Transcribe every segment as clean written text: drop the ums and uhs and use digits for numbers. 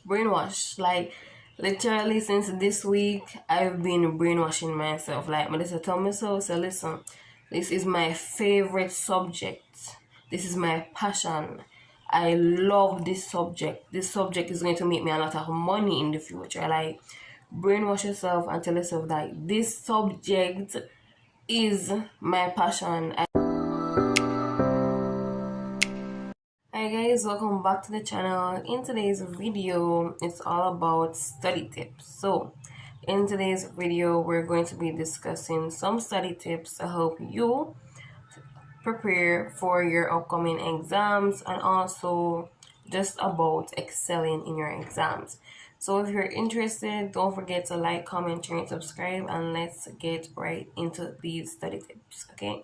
brainwash. Like literally since this week I've been brainwashing myself. Like Melissa tell me so listen, this is my favorite subject. This is my passion. I love this subject. This subject is going to make me a lot of money in the future. Like brainwash yourself and tell yourself that this subject is my passion. Hi guys, welcome back to the channel. In today's video, it's all about study tips. So in today's video, we're going to be discussing some study tips to help you prepare for your upcoming exams and also just about excelling in your exams. So if you're interested, don't forget to like, comment, share, and subscribe, and let's get right into these study tips. Okay,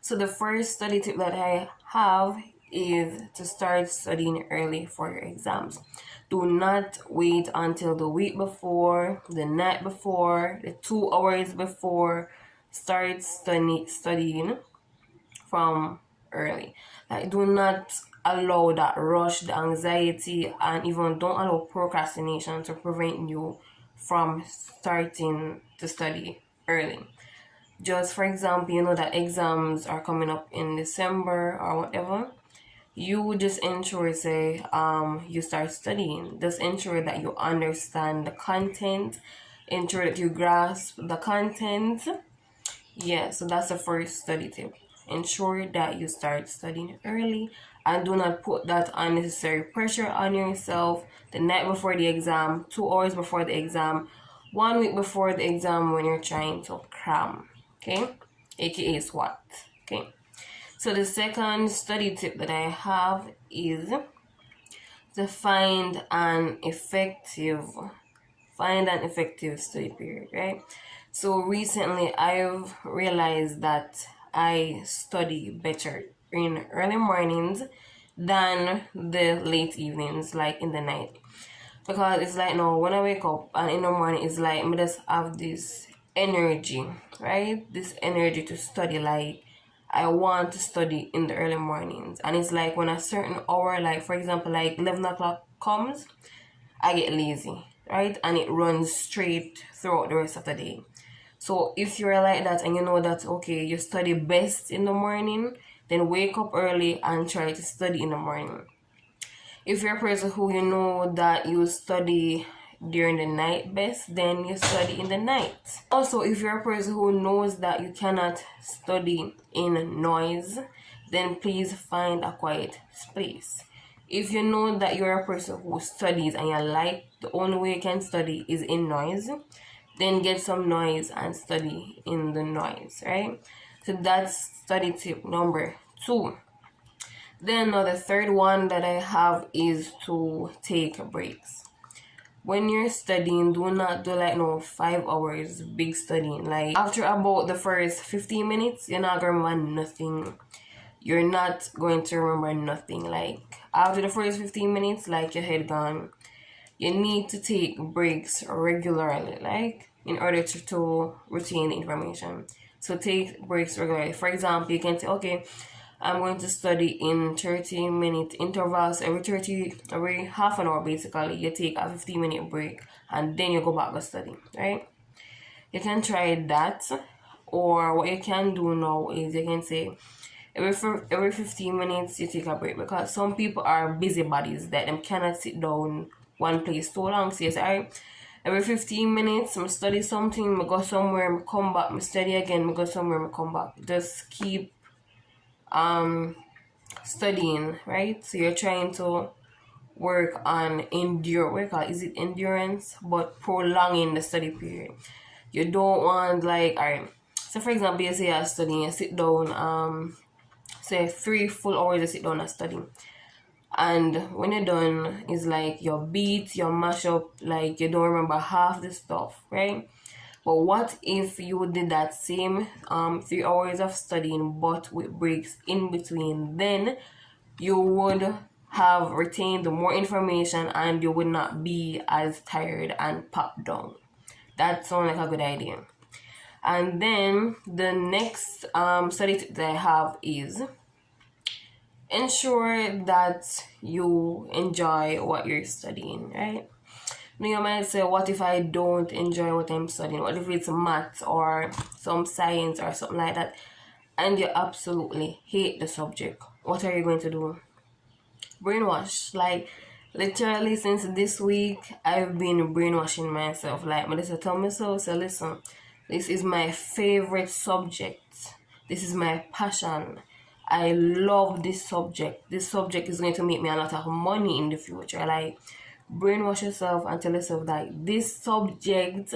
so the first study tip that I have is to start studying early for your exams. Do not wait until the week before, the night before, the 2 hours before. Start studying from early. Like, do not allow that rush, the anxiety, and even don't allow procrastination to prevent you from starting to study early. Just for example, you know that exams are coming up in December or whatever, you just ensure you start studying. Just ensure that you understand the content, ensure that you grasp the content. Yeah, so that's the first study tip. Ensure that you start studying early and do not put that unnecessary pressure on yourself the night before the exam, 2 hours before the exam, 1 week before the exam when you're trying to cram. Okay, aka SWAT. Okay, so the second study tip that I have is to find an effective study period, right? So recently I've realized that I study better in early mornings than the late evenings, like in the night. Because it's like now when I wake up and in the morning, it's like I just have this energy, right? This energy to study. Like I want to study in the early mornings. And it's like when a certain hour, like for example, like 11 o'clock comes, I get lazy, right? And it runs straight throughout the rest of the day. So if you're like that and you know that, okay, you study best in the morning, then wake up early and try to study in the morning. If you're a person who you know that you study during the night best, then you study in the night. Also, if you're a person who knows that you cannot study in noise, then please find a quiet space. If you know that you're a person who studies and you like the only way you can study is in noise, then get some noise and study in the noise, right? So that's study tip number 2. Then the third one that I have is to take breaks. When you're studying, do not do like 5 hours big studying. Like after about the first 15 minutes, you're not gonna remember nothing. You're not going to remember nothing. Like after the first 15 minutes, like your head gone. You need to take breaks regularly, like in order to retain the information. So take breaks regularly. For example, you can say, okay, I'm going to study in 30-minute intervals every half an hour basically. You take a 15-minute break and then you go back to study, right? You can try that, or what you can do now is you can say every 15 minutes you take a break, because some people are busybodies that them cannot sit down one place too long. So you say, alright, every 15 minutes I study something, I go somewhere, I come back, I study again, I go somewhere, I come back. Just keep studying, right? So you're trying to work on endurance, but prolonging the study period. You don't want like, alright, so for example, you say you're studying, you sit down, say 3 full hours you sit down and study, and when you're done, it's like your beat, your mash up, like you don't remember half the stuff, right? But what if you did that same 3 hours of studying but with breaks in between? Then you would have retained more information and you would not be as tired and popped down. That sounds like a good idea. And then the next study tip that I have is ensure that you enjoy what you're studying, right? Now you might say, what if I don't enjoy what I'm studying? What if it's math or some science or something like that, and you absolutely hate the subject? What are you going to do? Brainwash. Like, literally since this week, I've been brainwashing myself. Like, Melissa tell me so listen, this is my favorite subject. This is my passion. I love this subject. This subject is going to make me a lot of money in the future. Like, brainwash yourself and tell yourself that this subject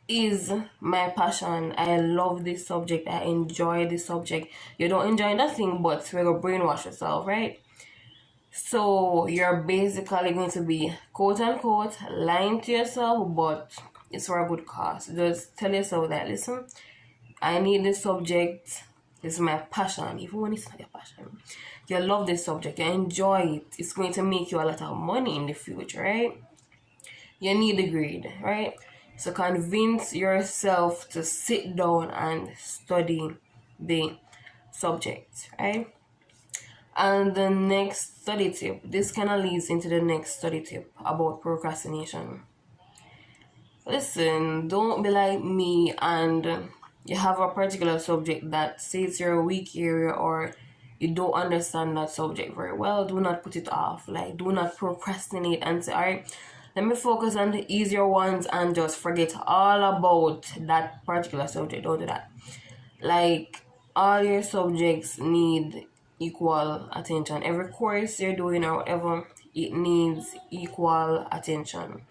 is my passion. I love this subject. I enjoy this subject. You don't enjoy nothing, but you're gonna brainwash yourself, right? So you're basically going to be quote unquote lying to yourself, but it's for a good cause. Just tell yourself that, listen, I need this subject. This is my passion. Even when it's not your passion, you love this subject, you enjoy it. It's going to make you a lot of money in the future, right? You need the grade, right? So convince yourself to sit down and study the subject, right? And the next study tip, this kind of leads into the next study tip about procrastination. Listen, don't be like me and you have a particular subject that says you're a weak area or you don't understand that subject very well. Do not put it off. Like, do not procrastinate and say, all right, let me focus on the easier ones and just forget all about that particular subject. Don't do that. Like, all your subjects need equal attention. Every course you're doing or whatever, it needs equal attention.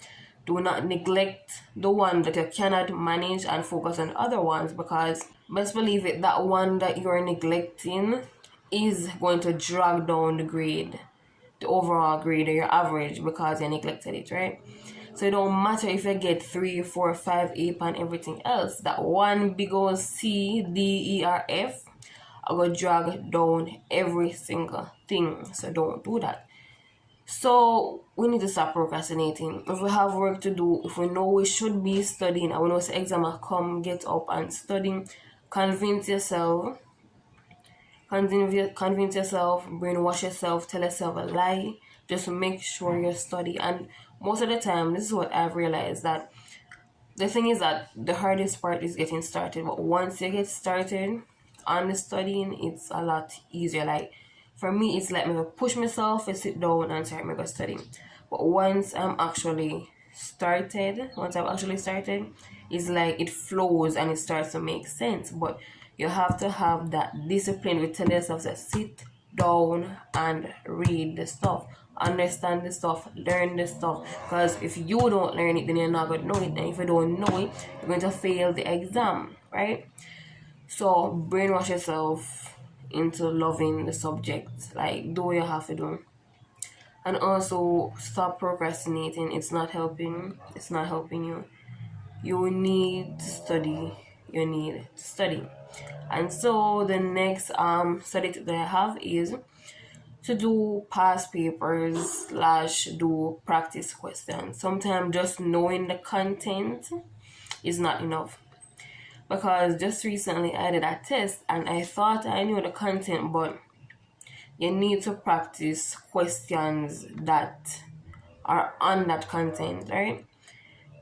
Do not neglect the one that you cannot manage and focus on other ones, because best believe it, that one that you're neglecting is going to drag down the grade, the overall grade or your average, because you neglected it, right? So it don't matter if you get 3, 4, 5, 8 and everything else. That one big old C, D, E, or F are going to drag down every single thing. So don't do that. So we need to stop procrastinating. If we have work to do, if we know we should be studying, and we know the exam will come, get up and studying. Convince yourself, brainwash yourself, tell yourself a lie. Just make sure you study. And most of the time, this is what I've realized, that the thing is that the hardest part is getting started. But once you get started on the studying, it's a lot easier. Like, for me, it's like me push myself and sit down and start my studying. But once I've actually started, it's like it flows and it starts to make sense. But you have to have that discipline with tell yourself to sit down and read the stuff, understand the stuff, learn the stuff. Because if you don't learn it, then you're not going to know it. And if you don't know it, you're going to fail the exam, right? So brainwash yourself into loving the subject. Like, do what you have to do. And also stop procrastinating. It's not helping you. You need to study. And so the next study tip that I have is to do past papers / do practice questions. Sometimes just knowing the content is not enough. Because just recently I did a test and I thought I knew the content, but you need to practice questions that are on that content, right?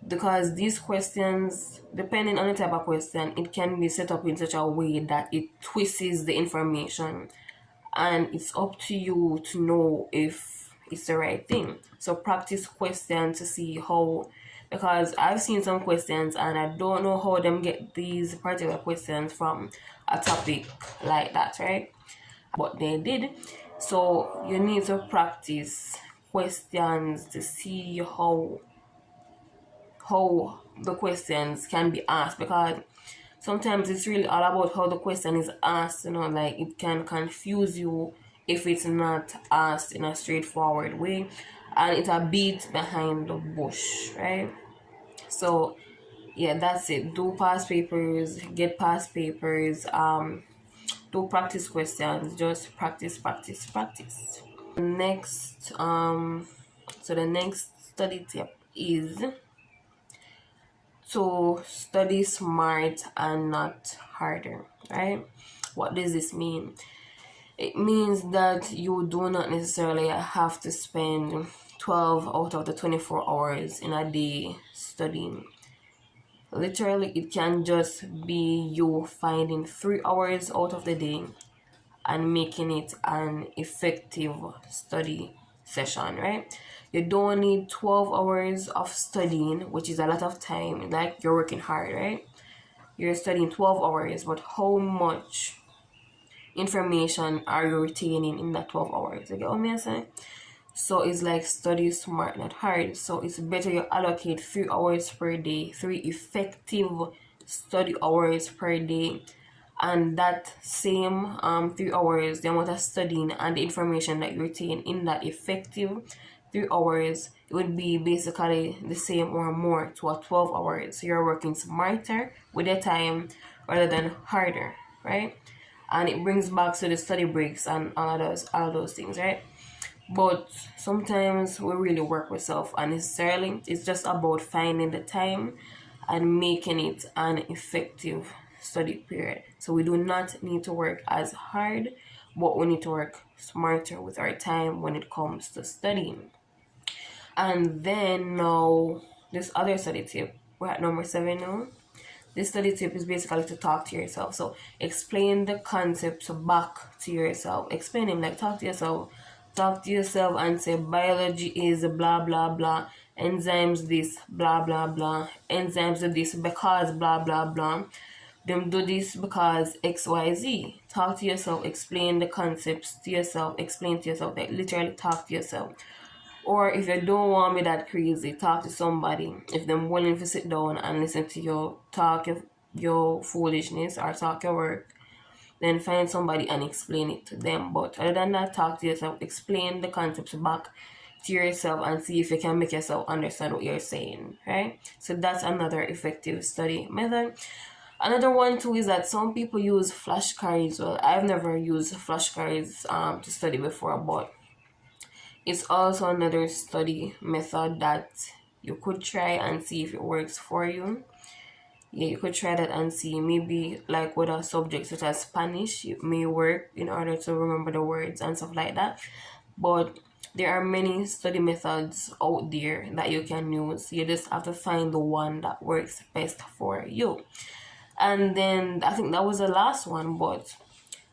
Because these questions, depending on the type of question, it can be set up in such a way that it twists the information, and it's up to you to know if it's the right thing. So practice questions to see how, because I've seen some questions and I don't know how them get these particular questions from a topic like that, right? But they did. So you need to practice questions to see how the questions can be asked, because sometimes it's really all about how the question is asked, like it can confuse you if it's not asked in a straightforward way, and it's a beat behind the bush, right? So yeah, that's it. Do past papers, get past papers, do practice questions, just practice. Next, so the next study tip is to study smart and not harder, right? What does this mean? It means that you do not necessarily have to spend 12 out of the 24 hours in a day studying. Literally, it can just be you finding 3 hours out of the day and making it an effective study session, right? You don't need 12 hours of studying, which is a lot of time, like you're working hard, right? You're studying 12 hours, but how much information are you retaining in that 12 hours? You get what I'm saying? So it's like study smart, not hard. So it's better you allocate 3 hours per day, 3 effective study hours per day, and that same 3 hours, the amount of studying and the information that you retain in that effective 3 hours, it would be basically the same or more to a 12 hours. So you're working smarter with your time rather than harder, right? And it brings back to the study breaks and all those things, right? But sometimes we really work with self unnecessarily. It's just about finding the time and making it an effective study period. So we do not need to work as hard, but we need to work smarter with our time when it comes to studying. And then now, this other study tip, we're at number 7 now. This study tip is basically to talk to yourself. So explain the concepts back to yourself. Explain them, like talk to yourself. Talk to yourself and say biology is blah blah blah. Enzymes this blah blah blah. Enzymes do this because blah blah blah. Them do this because XYZ. Talk to yourself, explain the concepts to yourself, explain to yourself, like literally talk to yourself. Or if you don't want me that crazy, talk to somebody. If they're willing to sit down and listen to you talk your foolishness or talk your work, then find somebody and explain it to them. But other than that, talk to yourself, explain the concepts back to yourself and see if you can make yourself understand what you're saying, right? So that's another effective study method. Another one too is that some people use flashcards. Well, I've never used flashcards to study before, but it's also another study method that you could try and see if it works for you. Yeah, you could try that and see. Maybe like with a subject such as Spanish, it may work in order to remember the words and stuff like that. But there are many study methods out there that you can use. You just have to find the one that works best for you. And then I think that was the last one, but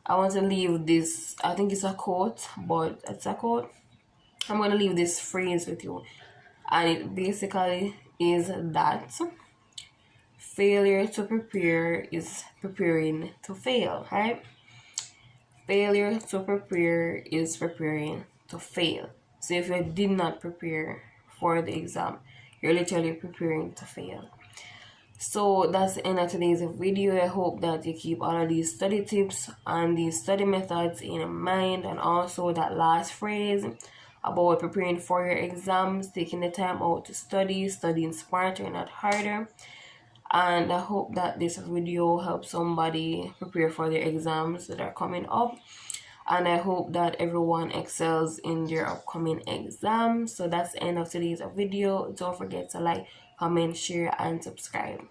I want to leave this. I think it's a quote, but it's a quote. I'm going to leave this phrase with you, and it basically is that failure to prepare is preparing to fail, right? Failure to prepare is preparing to fail. So if you did not prepare for the exam, you're literally preparing to fail. So that's the end of today's video. I hope that you keep all of these study tips and these study methods in mind, and also that last phrase about preparing for your exams, taking the time out to study, studying smarter, not harder. And I hope that this video helps somebody prepare for their exams that are coming up. And I hope that everyone excels in their upcoming exams. So that's the end of today's video. Don't forget to like, comment, share, and subscribe.